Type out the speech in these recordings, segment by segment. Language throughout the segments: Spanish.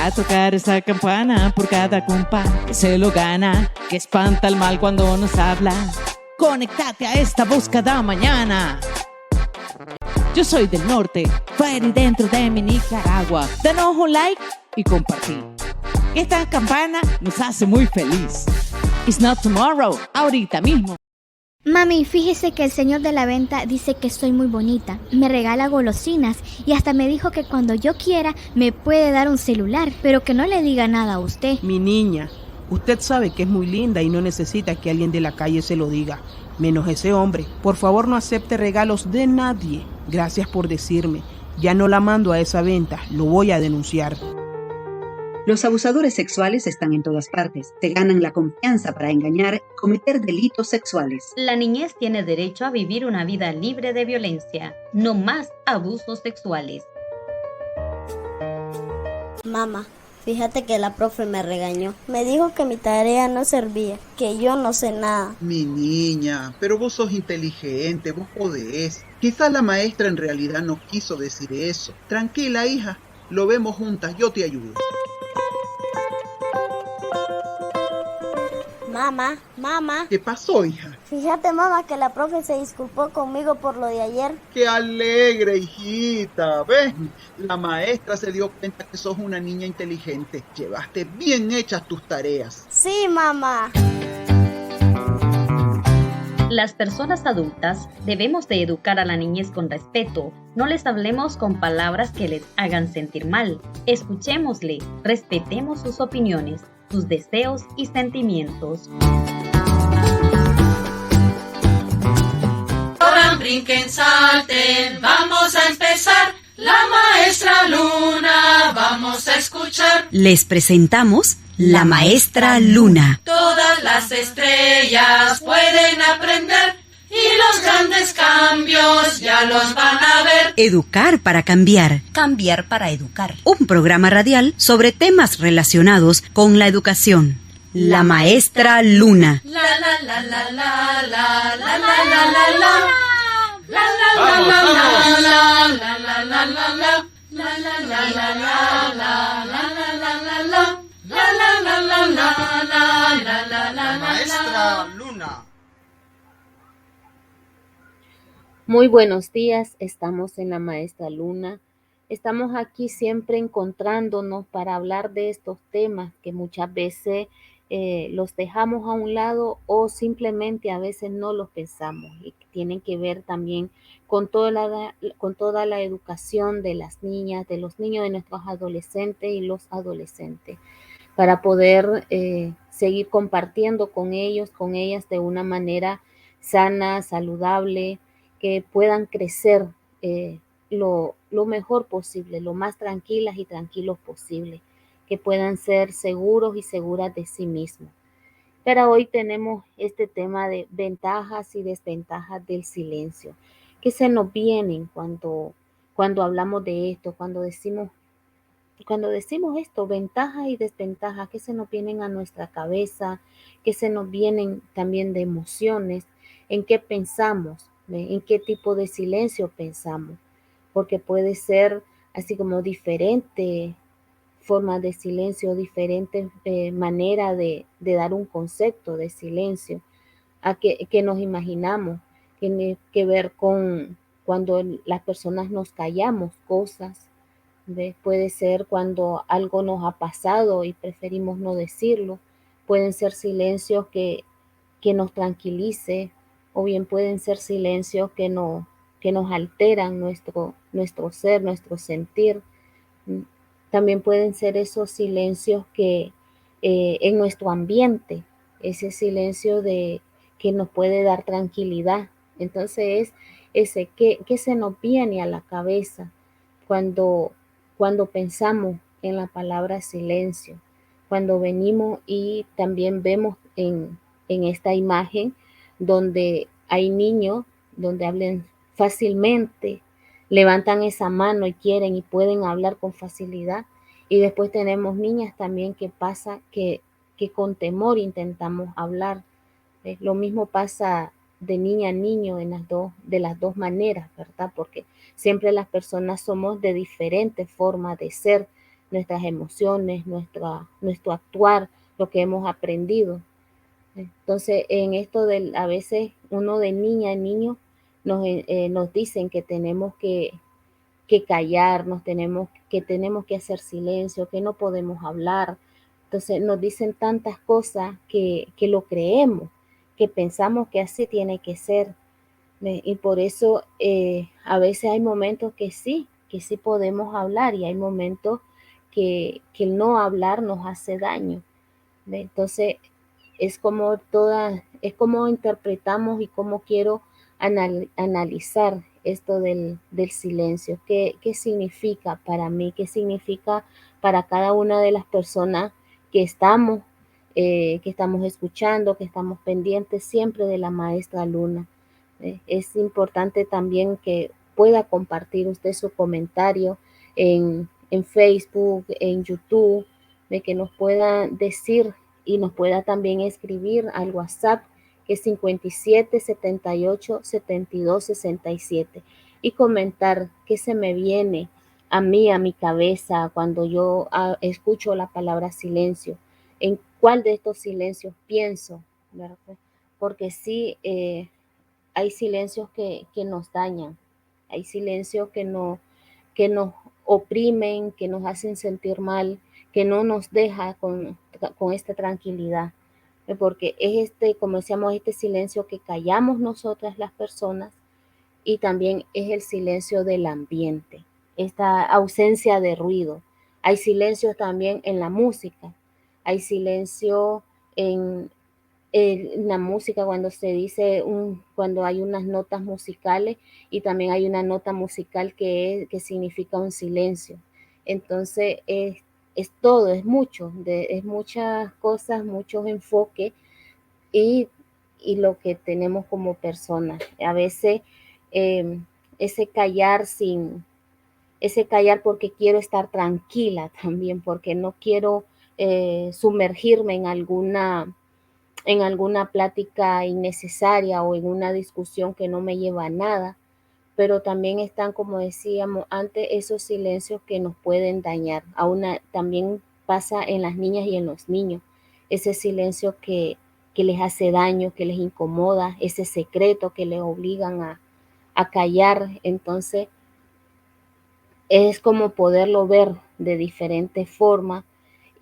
A tocar esa campana por cada compa que se lo gana, que espanta el mal cuando nos habla. Conéctate a esta voz cada mañana. Yo soy del norte, fuera y dentro de mi Nicaragua. Danos un like y compartir. Esta campana nos hace muy feliz. It's not tomorrow, ahorita mismo. Mami, fíjese que el señor de la venta dice que soy muy bonita, me regala golosinas y hasta me dijo que cuando yo quiera me puede dar un celular, pero que no le diga nada a usted. Mi niña, usted sabe que es muy linda y no necesita que alguien de la calle se lo diga, menos ese hombre. Por favor, no acepte regalos de nadie. Gracias por decirme. Ya no la mando a esa venta, lo voy a denunciar. Los abusadores sexuales están en todas partes. Se ganan la confianza para engañar y cometer delitos sexuales. La niñez tiene derecho a vivir una vida libre de violencia. No más abusos sexuales. Mamá, fíjate que la profe me regañó. Me dijo que mi tarea no servía, que yo no sé nada. Mi niña, pero vos sos inteligente, vos podés. Quizás la maestra en realidad no quiso decir eso. Tranquila, hija, lo vemos juntas, yo te ayudo. Mamá. ¿Qué pasó, hija? Fíjate, mamá, que la profe se disculpó conmigo por lo de ayer. ¡Qué alegre, hijita! ¿Ves? La maestra se dio cuenta que sos una niña inteligente. Llevaste bien hechas tus tareas. Sí, mamá. Las personas adultas debemos de educar a la niñez con respeto. No les hablemos con palabras que les hagan sentir mal. Escuchémosle, respetemos sus opiniones, sus deseos y sentimientos. Corran, brinquen, salten, vamos a empezar. La maestra Luna, vamos a escuchar. Les presentamos la maestra Luna. Todas las estrellas pueden aprender y los grandes cambios ya los van a ver. Educar para cambiar. Cambiar para educar. Un programa radial sobre temas relacionados con la educación. La maestra Luna. La la la la la la la la la la la. La la la la la la la la la la la. La la la la la la la la la la la. La la la la la la la la la. Maestra Luna. Muy buenos días, estamos en la maestra Luna. Estamos aquí siempre encontrándonos para hablar de estos temas que muchas veces los dejamos a un lado o simplemente a veces no los pensamos y que tienen que ver también con toda la educación de las niñas, de los niños, de nuestros adolescentes y los adolescentes, para poder seguir compartiendo con ellos, con ellas de una manera sana, saludable, que puedan crecer lo mejor posible, lo más tranquilas y tranquilos posible, que puedan ser seguros y seguras de sí mismos. Pero hoy tenemos este tema de ventajas y desventajas del silencio, que se nos vienen cuando hablamos de esto, cuando decimos esto, ventajas y desventajas, que se nos vienen a nuestra cabeza, que se nos vienen también de emociones, en qué pensamos, en qué tipo de silencio pensamos, porque puede ser así como diferente formas de silencio, diferentes maneras de dar un concepto de silencio, a que nos imaginamos, tiene que ver con cuando las personas nos callamos cosas, ¿ves? Puede ser cuando algo nos ha pasado y preferimos no decirlo, pueden ser silencios que nos tranquilice, o bien pueden ser silencios que nos alteran nuestro ser, nuestro sentir. También pueden ser esos silencios que en nuestro ambiente, ese silencio que nos puede dar tranquilidad. Entonces ese que se nos viene a la cabeza cuando pensamos en la palabra silencio, cuando venimos y también vemos en esta imagen donde hay niños, donde hablan fácilmente, levantan esa mano y quieren y pueden hablar con facilidad. Y después tenemos niñas también que pasa que con temor intentamos hablar. Lo mismo pasa de niña a niño de las dos maneras, ¿verdad? Porque siempre las personas somos de diferentes formas de ser, nuestras emociones, nuestro actuar, lo que hemos aprendido. Entonces, en esto a veces uno de niña a niño nos dicen que tenemos que callarnos, que tenemos que hacer silencio, que no podemos hablar. Entonces nos dicen tantas cosas que lo creemos, que pensamos que así tiene que ser. Y por eso a veces hay momentos que sí podemos hablar y hay momentos que el no hablar nos hace daño. Entonces es como interpretamos y cómo quiero analizar esto del silencio. ¿Qué significa para mí? ¿Qué significa para cada una de las personas que estamos escuchando, que estamos pendientes siempre de la maestra Luna? Es importante también que pueda compartir usted su comentario en Facebook, en YouTube, de que nos pueda decir y nos pueda también escribir al WhatsApp, que es 57 78 72 67, y comentar qué se me viene a mí, a mi cabeza, cuando yo escucho la palabra silencio, en cuál de estos silencios pienso, ¿verdad? Porque sí, hay silencios que nos dañan, hay silencios que nos oprimen, que nos hacen sentir mal, que no nos deja con esta tranquilidad. Porque es como decíamos, este silencio que callamos nosotras las personas, y también es el silencio del ambiente, esta ausencia de ruido. Hay silencios también en la música, hay silencio en la música cuando se dice, cuando hay unas notas musicales, y también hay una nota musical que significa un silencio. Entonces es todo, es mucho, es muchas cosas, muchos enfoques y lo que tenemos como personas. A veces eh, ese callar ese callar porque quiero estar tranquila también, porque no quiero sumergirme en alguna plática innecesaria o en una discusión que no me lleva a nada. Pero también están, como decíamos antes, esos silencios que nos pueden dañar. También pasa en las niñas y en los niños, ese silencio que les hace daño, que les incomoda, ese secreto que les obligan a callar. Entonces es como poderlo ver de diferentes formas,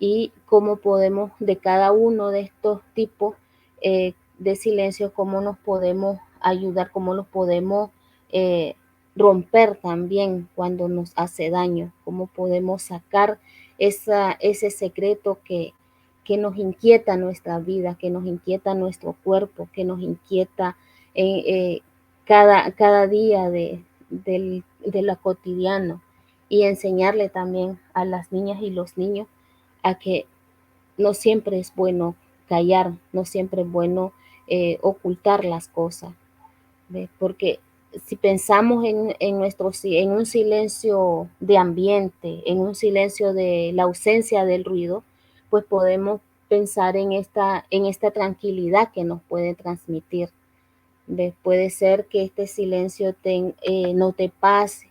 y cómo podemos, de cada uno de estos tipos de silencio, cómo nos podemos ayudar, cómo los podemos eh, romper también cuando nos hace daño, cómo podemos sacar ese secreto que nos inquieta nuestra vida, que nos inquieta nuestro cuerpo, que nos inquieta cada día de lo cotidiano, y enseñarle también a las niñas y los niños a que no siempre es bueno callar, no siempre es bueno ocultar las cosas, ¿ves? Porque si pensamos en un silencio de ambiente, en un silencio de la ausencia del ruido, pues podemos pensar en esta tranquilidad que nos puede transmitir. ¿Ves? Puede ser que este silencio nos dé paz,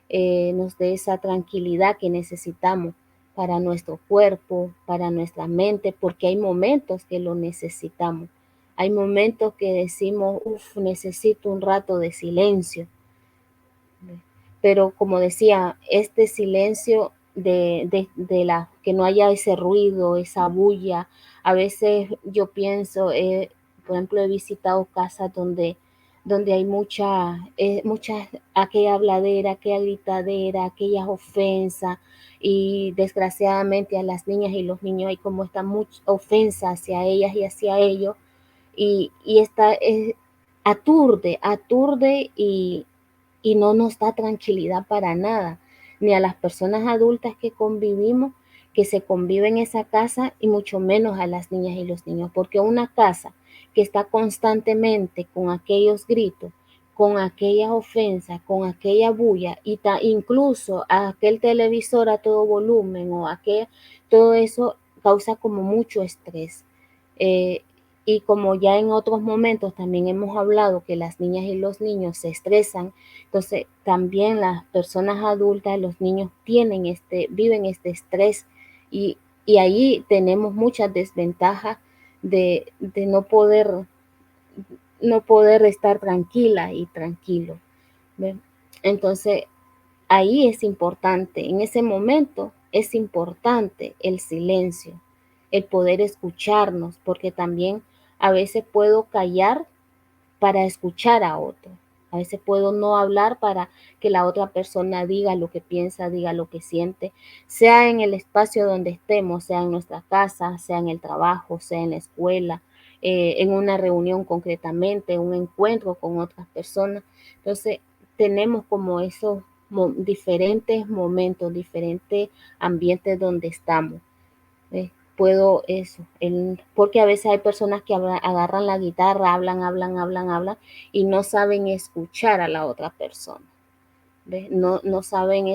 nos dé esa tranquilidad que necesitamos para nuestro cuerpo, para nuestra mente, porque hay momentos que lo necesitamos. Hay momentos que decimos, necesito un rato de silencio. Pero como decía, este silencio de que no haya ese ruido, esa bulla. A veces yo pienso, por ejemplo, he visitado casas donde hay mucha, aquella habladera, aquella gritadera, aquellas ofensas, y desgraciadamente a las niñas y los niños hay como esta mucha ofensa hacia ellas y hacia ellos, y esta aturde y no nos da tranquilidad para nada, ni a las personas adultas que convivimos, que se convive en esa casa, y mucho menos a las niñas y los niños, porque una casa que está constantemente con aquellos gritos, con aquellas ofensas, con aquella bulla, y incluso aquel televisor a todo volumen, todo eso causa como mucho estrés. Y como ya en otros momentos también hemos hablado que las niñas y los niños se estresan, entonces también las personas adultas, los niños viven este estrés y, y ahí tenemos muchas desventajas de no poder estar tranquila y tranquilo. ¿Ve? Entonces ahí es importante, en ese momento es importante el silencio, el poder escucharnos, porque también a veces puedo callar para escuchar a otro. A veces puedo no hablar para que la otra persona diga lo que piensa, diga lo que siente, sea en el espacio donde estemos, sea en nuestra casa, sea en el trabajo, sea en la escuela, en una reunión concretamente, un encuentro con otras personas. Entonces, tenemos como esos diferentes momentos, diferentes ambientes donde estamos. Puedo eso, porque a veces hay personas que agarran la guitarra, hablan y no saben escuchar a la otra persona. ¿Ves? No saben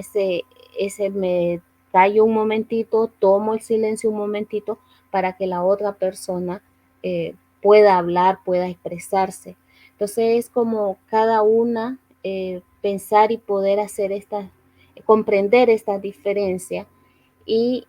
me callo un momentito, tomo el silencio un momentito para que la otra persona pueda hablar, pueda expresarse. Entonces es como cada una pensar y poder comprender esta diferencia y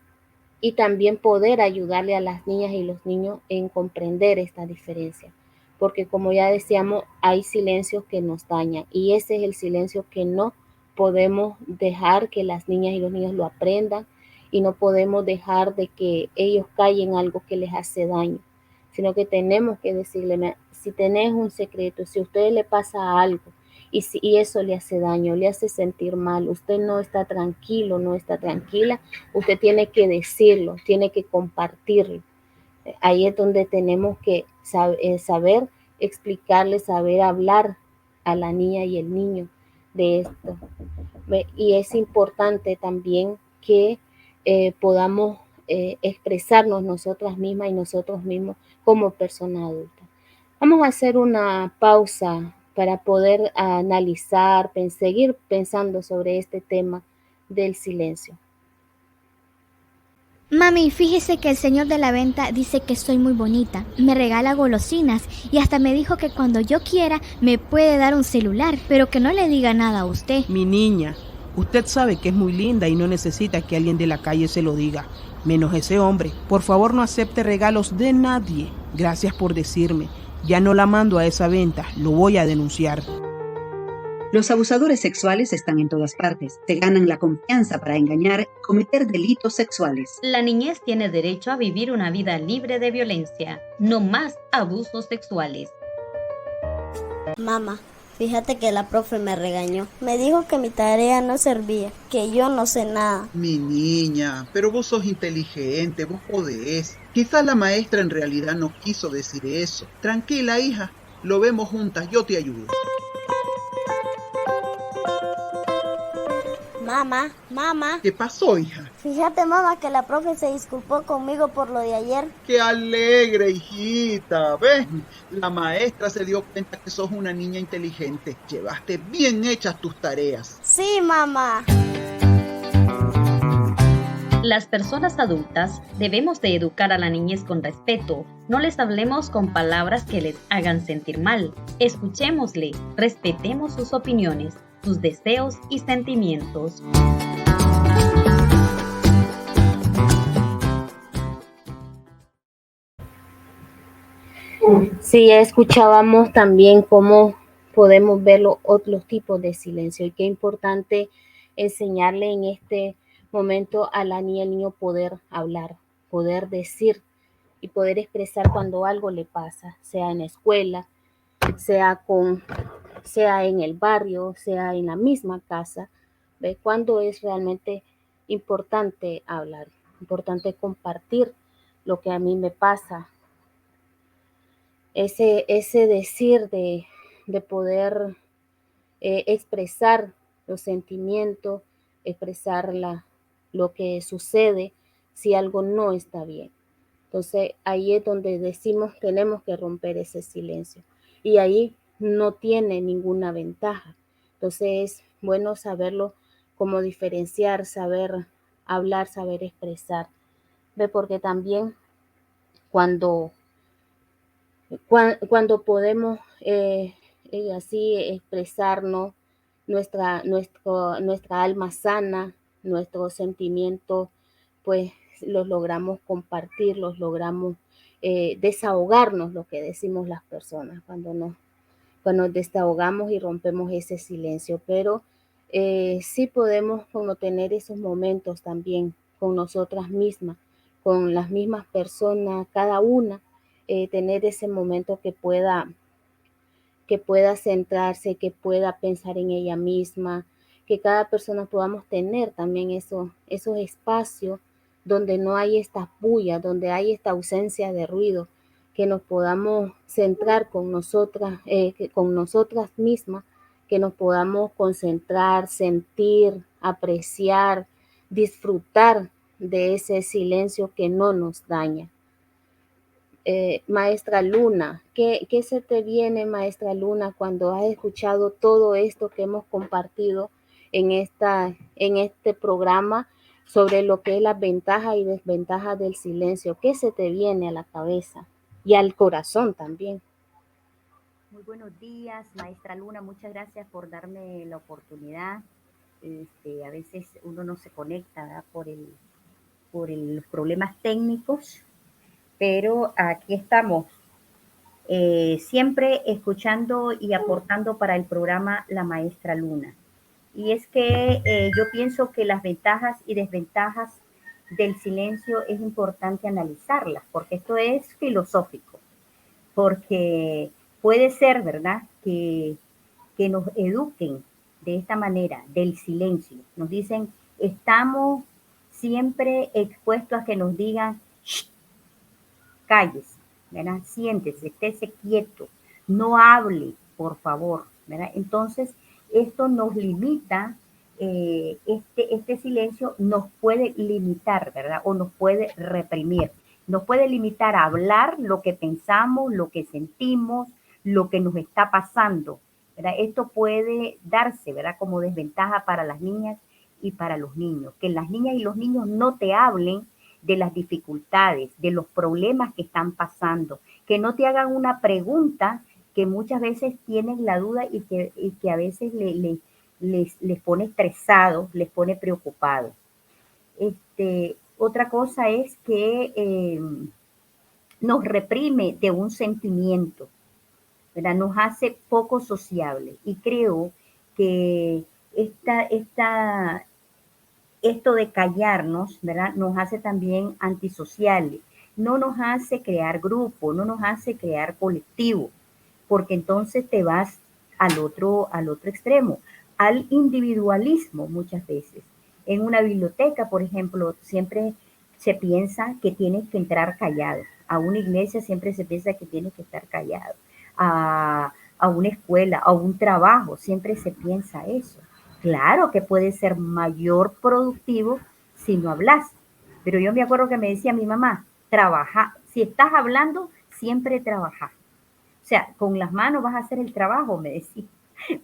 también poder ayudarle a las niñas y los niños en comprender esta diferencia. Porque como ya decíamos, hay silencios que nos dañan y ese es el silencio que no podemos dejar que las niñas y los niños lo aprendan y no podemos dejar de que ellos callen algo que les hace daño, sino que tenemos que decirle, si tenés un secreto, si a usted le pasa algo, y eso le hace daño, le hace sentir mal, usted no está tranquilo, no está tranquila, usted tiene que decirlo, tiene que compartirlo. Ahí es donde tenemos que saber explicarle, saber hablar a la niña y el niño de esto. Y es importante también que podamos expresarnos nosotras mismas y nosotros mismos como personas adultas. Vamos a hacer una pausa para poder analizar, seguir pensando sobre este tema del silencio. Mami, fíjese que el señor de la venta dice que soy muy bonita, me regala golosinas y hasta me dijo que cuando yo quiera me puede dar un celular, pero que no le diga nada a usted. Mi niña, usted sabe que es muy linda y no necesita que alguien de la calle se lo diga, menos ese hombre. Por favor, no acepte regalos de nadie. Gracias por decirme. Ya no la mando a esa venta, lo voy a denunciar. Los abusadores sexuales están en todas partes. Se ganan la confianza para engañar y cometer delitos sexuales. La niñez tiene derecho a vivir una vida libre de violencia. No más abusos sexuales. Mamá, fíjate que la profe me regañó. Me dijo que mi tarea no servía, que yo no sé nada. Mi niña, pero vos sos inteligente, vos podés. Quizás la maestra en realidad no quiso decir eso. Tranquila, hija, lo vemos juntas, yo te ayudo. Mamá. ¿Qué pasó, hija? Fíjate, mamá, que la profe se disculpó conmigo por lo de ayer. ¡Qué alegre, hijita! ¿Ves? La maestra se dio cuenta que sos una niña inteligente. Llevaste bien hechas tus tareas. Sí, mamá. Las personas adultas debemos de educar a la niñez con respeto. No les hablemos con palabras que les hagan sentir mal. Escuchémosle, respetemos sus opiniones, sus deseos y sentimientos. Sí, escuchábamos también cómo podemos ver los otros tipos de silencio y qué importante enseñarle en este momento a la niña y al niño poder hablar, poder decir y poder expresar cuando algo le pasa, sea en la escuela, sea en el barrio, sea en la misma casa, ¿ve? Cuando es realmente importante hablar, importante compartir lo que a mí me pasa. Ese decir de poder expresar los sentimientos, expresar lo que sucede si algo no está bien. Entonces ahí es donde decimos tenemos que romper ese silencio y ahí no tiene ninguna ventaja. Entonces es bueno saberlo, cómo diferenciar, saber hablar, saber expresar. ¿Ve? Porque también cuando cuando podemos así expresarnos, nuestra alma sana, nuestros sentimientos, pues los logramos compartir, los logramos desahogarnos, lo que decimos las personas, cuando nos desahogamos y rompemos ese silencio. Pero sí podemos como tener esos momentos también con nosotras mismas, con las mismas personas, cada una, tener ese momento que pueda centrarse, que pueda pensar en ella misma, que cada persona podamos tener también esos espacios donde no hay esta bulla, donde hay esta ausencia de ruido, que nos podamos centrar con nosotras mismas, que nos podamos concentrar, sentir, apreciar, disfrutar de ese silencio que no nos daña. Maestra Luna, ¿qué se te viene, Maestra Luna, cuando has escuchado todo esto que hemos compartido en este programa sobre lo que es las ventajas y desventajas del silencio? ¿Qué se te viene a la cabeza y al corazón también? Muy buenos días, Maestra Luna, muchas gracias por darme la oportunidad. A veces uno no se conecta, ¿verdad? por los problemas técnicos, pero aquí estamos, siempre escuchando y aportando para el programa La Maestra Luna. Y es que yo pienso que las ventajas y desventajas del silencio es importante analizarlas, porque esto es filosófico, porque puede ser, ¿verdad?, que nos eduquen de esta manera, del silencio. Nos dicen, estamos siempre expuestos a que nos digan, shh, cállese, ¿verdad? Siéntese, estése quieto, no hable, por favor, ¿verdad? Entonces, esto nos limita, este silencio nos puede limitar, ¿verdad? O nos puede reprimir. Nos puede limitar a hablar lo que pensamos, lo que sentimos, lo que nos está pasando, ¿verdad? Esto puede darse, ¿verdad?, como desventaja para las niñas y para los niños. Que las niñas y los niños no te hablen de las dificultades, de los problemas que están pasando, que no te hagan una pregunta que muchas veces tienen la duda y que a veces les pone estresados, les pone preocupados. Otra cosa es que nos reprime de un sentimiento, ¿verdad? Nos hace poco sociables, y creo que esto de callarnos, ¿verdad?, nos hace también antisociales, no nos hace crear grupo, no nos hace crear colectivo, porque entonces te vas al otro extremo, al individualismo muchas veces. En una biblioteca, por ejemplo, siempre se piensa que tienes que entrar callado. A una iglesia siempre se piensa que tienes que estar callado. A una escuela, a un trabajo, siempre se piensa eso. Claro que puede ser mayor productivo si no hablas, pero yo me acuerdo que me decía mi mamá, trabaja, si estás hablando, siempre trabaja. O sea, con las manos vas a hacer el trabajo, me decía.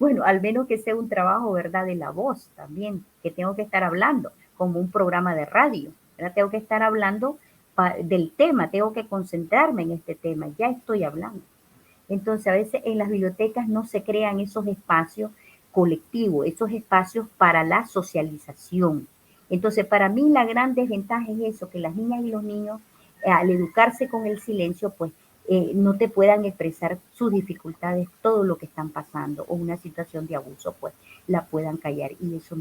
Bueno, al menos que sea un trabajo, ¿verdad?, de la voz también, que tengo que estar hablando, como un programa de radio, ¿verdad? Tengo que estar hablando del tema, tengo que concentrarme en este tema, ya estoy hablando. Entonces, a veces en las bibliotecas no se crean esos espacios colectivos, esos espacios para la socialización. Entonces, para mí la gran desventaja es eso, que las niñas y los niños, al educarse con el silencio, pues no te puedan expresar sus dificultades, todo lo que están pasando, o una situación de abuso, pues la puedan callar, y eso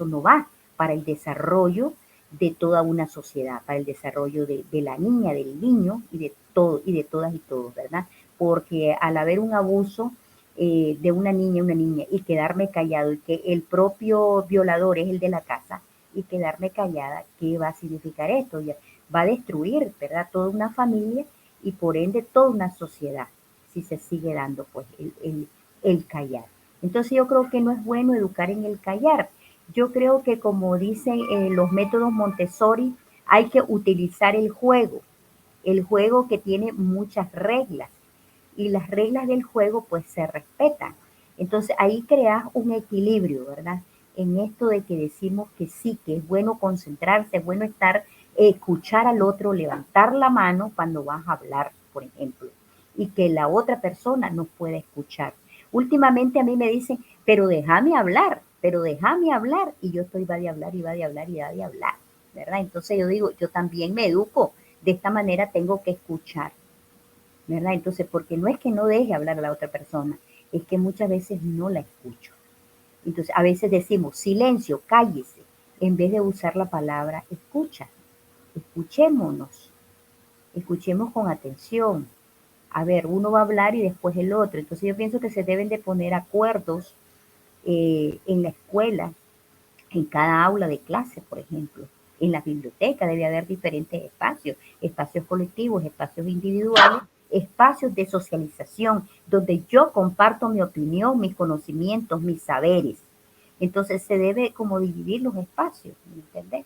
no va para el desarrollo de toda una sociedad, para el desarrollo de la niña, del niño y de todo, y de todas y todos, ¿verdad? Porque al haber un abuso de una niña y quedarme callado, y que el propio violador es el de la casa, y quedarme callada, ¿qué va a significar esto? Ya va a destruir, ¿verdad?, toda una familia y por ende toda una sociedad, si se sigue dando pues el callar. Entonces yo creo que no es bueno educar en el callar. Yo creo que, como dicen los métodos Montessori, hay que utilizar el juego que tiene muchas reglas, y las reglas del juego pues se respetan. Entonces ahí creas un equilibrio, ¿verdad?, en esto de que decimos que sí, que es bueno concentrarse, es bueno escuchar al otro, levantar la mano cuando vas a hablar, por ejemplo, y que la otra persona nos pueda escuchar. Últimamente a mí me dicen, pero déjame hablar, y yo estoy va de hablar y va de hablar y va de hablar, ¿verdad? Entonces yo digo, yo también me educo, de esta manera tengo que escuchar, ¿verdad? Entonces, porque no es que no deje hablar a la otra persona, es que muchas veces no la escucho. Entonces, a veces decimos, silencio, cállese, en vez de usar la palabra escucha. Escuchémonos, escuchemos con atención. A ver, uno va a hablar y después el otro. Entonces yo pienso que se deben de poner acuerdos en la escuela, en cada aula de clase, por ejemplo. En la biblioteca debe haber diferentes espacios, espacios colectivos, espacios individuales, espacios de socialización, donde yo comparto mi opinión, mis conocimientos, mis saberes. Entonces se debe como dividir los espacios, ¿me entendés?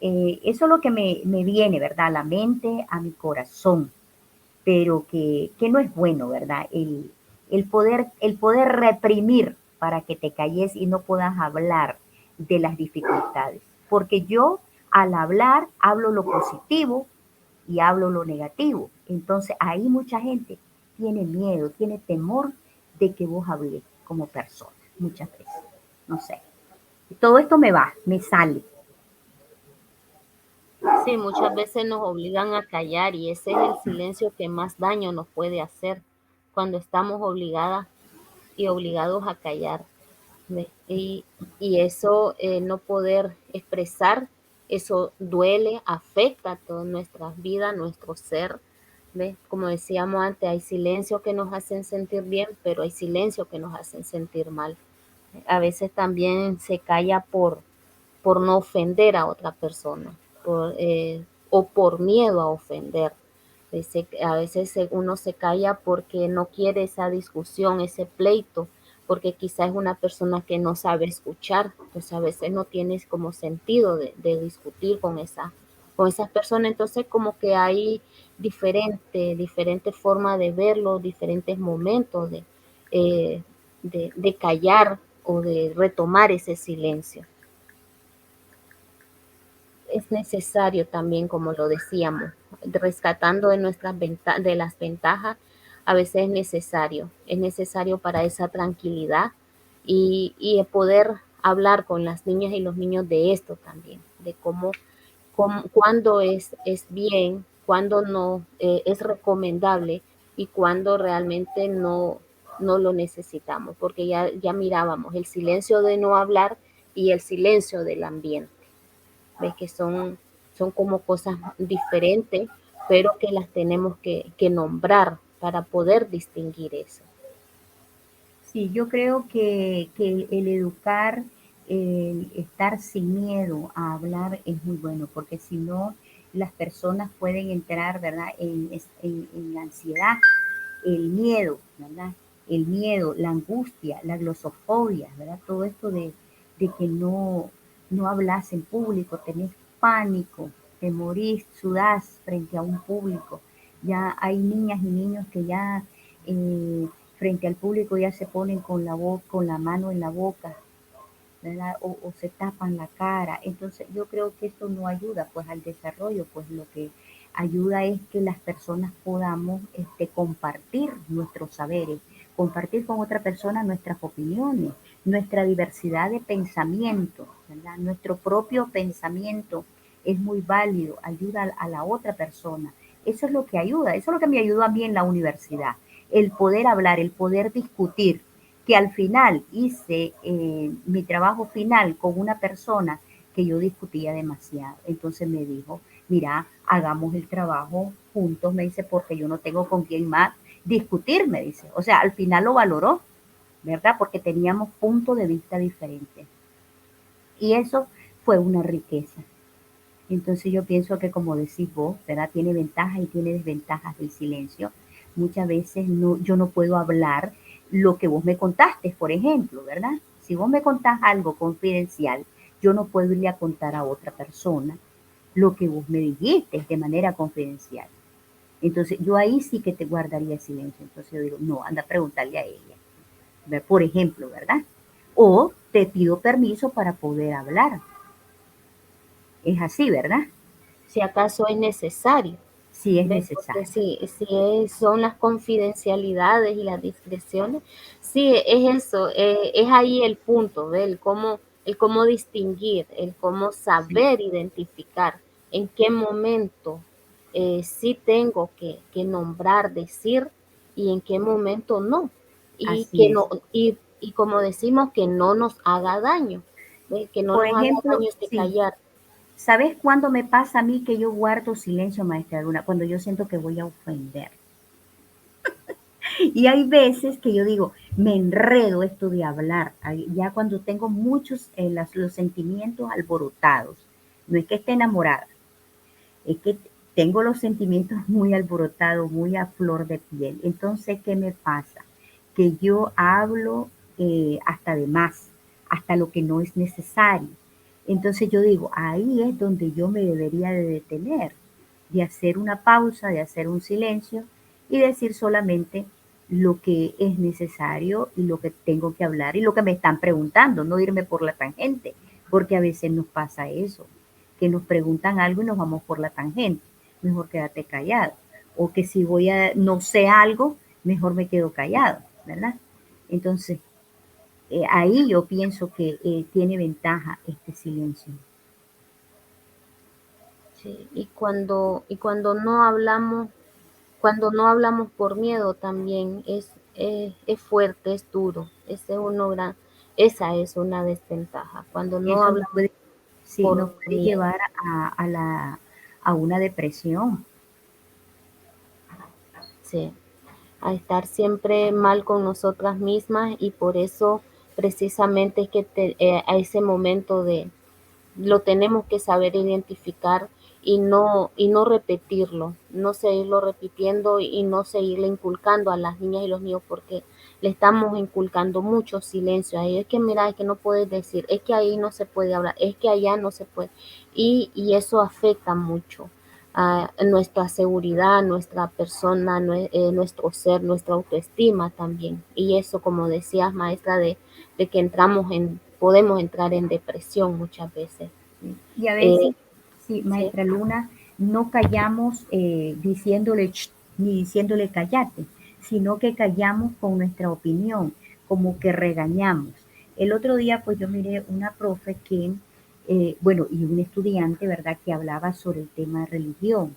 Eso es lo que me viene, ¿verdad? A la mente, a mi corazón, pero que no es bueno, ¿verdad? El poder reprimir para que te calles y no puedas hablar de las dificultades. Porque yo al hablar hablo lo positivo y hablo lo negativo. Entonces ahí mucha gente tiene miedo, tiene temor de que vos hables como persona, muchas veces. No sé. Todo esto me sale. Sí, muchas veces nos obligan a callar y ese es el silencio que más daño nos puede hacer cuando estamos obligadas y obligados a callar. ¿Ve? Y eso, no poder expresar, eso duele, afecta a toda nuestra vida, nuestro ser. ¿Ve? Como decíamos antes, hay silencios que nos hacen sentir bien, pero hay silencios que nos hacen sentir mal. A veces también se calla por no ofender a otra persona o por miedo a ofender. A veces uno se calla porque no quiere esa discusión, ese pleito, porque quizás es una persona que no sabe escuchar, entonces a veces no tienes como sentido de discutir con esas personas, entonces como que hay diferente forma de verlo, diferentes momentos de callar o de retomar ese silencio. Es necesario también, como lo decíamos, rescatando de de las ventajas, a veces es necesario para esa tranquilidad y poder hablar con las niñas y los niños de esto también, de cuándo es bien, cuándo no es recomendable y cuándo realmente no lo necesitamos, porque ya mirábamos el silencio de no hablar y el silencio del ambiente. Ves que son como cosas diferentes, pero que las tenemos que nombrar para poder distinguir eso. Sí, yo creo que el educar, el estar sin miedo a hablar es muy bueno, porque si no, las personas pueden entrar, ¿verdad?, en la ansiedad, el miedo, ¿verdad? El miedo, la angustia, la glosofobia, ¿verdad? Todo esto de que no hablas en público, tenés pánico, te morís, sudás frente a un público. Ya hay niñas y niños que ya frente al público ya se ponen con la mano en la boca, ¿verdad? O se tapan la cara. Entonces yo creo que esto no ayuda pues al desarrollo, pues lo que ayuda es que las personas podamos compartir nuestros saberes, compartir con otra persona nuestras opiniones, nuestra diversidad de pensamiento, ¿verdad? Nuestro propio pensamiento es muy válido, ayuda a la otra persona. Eso es lo que ayuda, eso es lo que me ayudó a mí en la universidad, el poder hablar, el poder discutir, que al final hice mi trabajo final con una persona que yo discutía demasiado. Entonces me dijo, mira, hagamos el trabajo juntos, me dice, porque yo no tengo con quién más discutir, me dice. O sea, al final lo valoró, ¿verdad? Porque teníamos puntos de vista diferentes. Y eso fue una riqueza. Entonces yo pienso que, como decís vos, ¿verdad? Tiene ventajas y tiene desventajas del silencio. Muchas veces yo no puedo hablar lo que vos me contaste, por ejemplo, ¿verdad? Si vos me contás algo confidencial, yo no puedo irle a contar a otra persona lo que vos me dijiste de manera confidencial. Entonces yo ahí sí que te guardaría silencio. Entonces yo digo, no, anda a preguntarle a ella, por ejemplo, ¿verdad? O te pido permiso para poder hablar. Es así, ¿verdad? Si acaso es necesario. si es ¿ves? Porque necesario. son las confidencialidades y las discreciones, sí, es eso, es ahí el punto, ¿ves? El cómo distinguir, el cómo Sí, saber identificar en qué momento sí tengo que nombrar, decir y en qué momento no. Y que así no, es. y como decimos, que no nos haga daño, ¿ves? Que no Por nos haga ejemplo, daño este sí, callar. ¿sabes cuándo me pasa a mí que yo guardo silencio, maestra Luna? Cuando yo siento que voy a ofender. Y hay veces que yo digo, me enredo esto de hablar, ya cuando tengo muchos los sentimientos alborotados. No es que esté enamorada, es que tengo los sentimientos muy alborotados, muy a flor de piel. Entonces, ¿qué me pasa? Que yo hablo hasta de más, hasta lo que no es necesario. Entonces yo digo, ahí es donde yo me debería de detener, de hacer una pausa, de hacer un silencio y decir solamente lo que es necesario y lo que tengo que hablar y lo que me están preguntando, no irme por la tangente, porque a veces nos pasa eso, que nos preguntan algo y nos vamos por la tangente. Mejor quédate callado. O que si no sé algo, mejor me quedo callado, ¿verdad? Entonces, ahí yo pienso que tiene ventaja este silencio. Sí, y cuando no hablamos por miedo también es fuerte, es duro. Esa es una desventaja. Cuando no Eso nos hablamos puede, sí, nos por puede miedo. llevar a una depresión. Sí, a estar siempre mal con nosotras mismas y por eso precisamente es que a ese momento lo tenemos que saber identificar y no repetirlo, no seguirlo repitiendo y no seguirle inculcando a las niñas y los niños porque le estamos inculcando mucho silencio a ellos. Es que mira, es que no puedes decir, es que ahí no se puede hablar, es que allá no se puede. Y eso afecta mucho a nuestra seguridad, nuestra persona, nuestro ser, nuestra autoestima también. Y eso, como decías, maestra, de que podemos entrar en depresión muchas veces. Y a Eh, veces, sí, sí, maestra Luna, no callamos diciéndole "Ch", ni diciéndole cállate, sino que callamos con nuestra opinión, como que regañamos. El otro día, pues yo miré una profe que, bueno, y un estudiante, ¿verdad?, que hablaba sobre el tema de religión.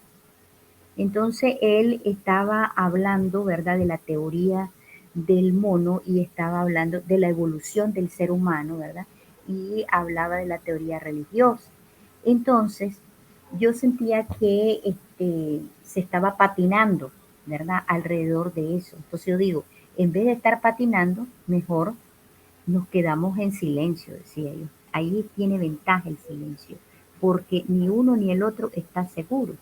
Entonces él estaba hablando, ¿verdad?, de la teoría del mono y estaba hablando de la evolución del ser humano, ¿verdad? Y hablaba de la teoría religiosa. Entonces yo sentía que se estaba patinando, ¿verdad?, alrededor de eso. Entonces yo digo, en vez de estar patinando, mejor nos quedamos en silencio, decía yo. Ahí tiene ventaja el silencio, porque ni uno ni el otro está seguro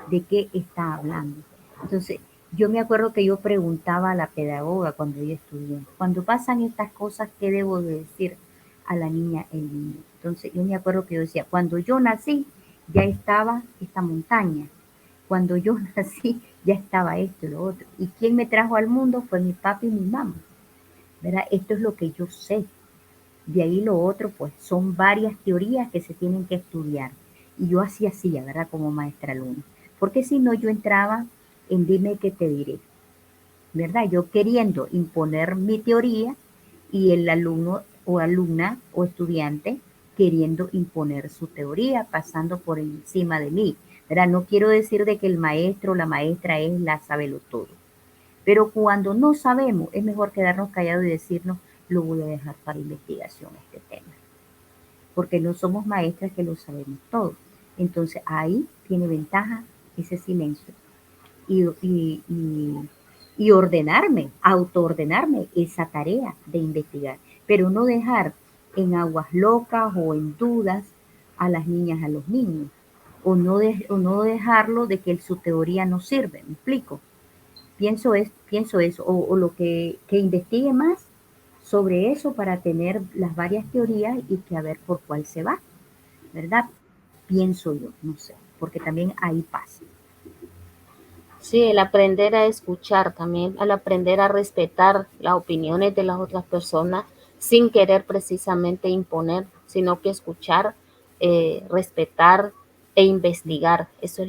de qué está hablando. Entonces, yo me acuerdo que yo preguntaba a la pedagoga cuando yo estudié, cuando pasan estas cosas, ¿qué debo de decir a la niña, el niño? Entonces, yo me acuerdo que yo decía, cuando yo nací, ya estaba esta montaña. Cuando yo nací, ya estaba esto y lo otro. Y quien me trajo al mundo fue mi papá y mi mamá. ¿Verdad? Esto es lo que yo sé. De ahí lo otro, pues son varias teorías que se tienen que estudiar. Y yo así hacía, ¿verdad? Como maestra Luna. Porque si no, yo entraba en dime qué te diré, ¿verdad? Yo queriendo imponer mi teoría y el alumno o alumna o estudiante queriendo imponer su teoría, pasando por encima de mí, ¿verdad? No quiero decir de que el maestro o la maestra es la sabelo todo, pero cuando no sabemos, es mejor quedarnos callados y decirnos, lo voy a dejar para investigación este tema, porque no somos maestras que lo sabemos todo. Entonces ahí tiene ventaja ese silencio y, y, y, y ordenarme, autoordenarme esa tarea de investigar, pero no dejar en aguas locas o en dudas a las niñas, a los niños, o no dejarlo de que su teoría no sirve, ¿me explico? Pienso eso, o lo que investigue más sobre eso para tener las varias teorías y que a ver por cuál se va, ¿verdad? Pienso yo, no sé, porque también ahí pasa. sí, el aprender a escuchar también, al aprender a respetar las opiniones de las otras personas sin querer precisamente imponer, sino que escuchar, respetar e investigar. Eso es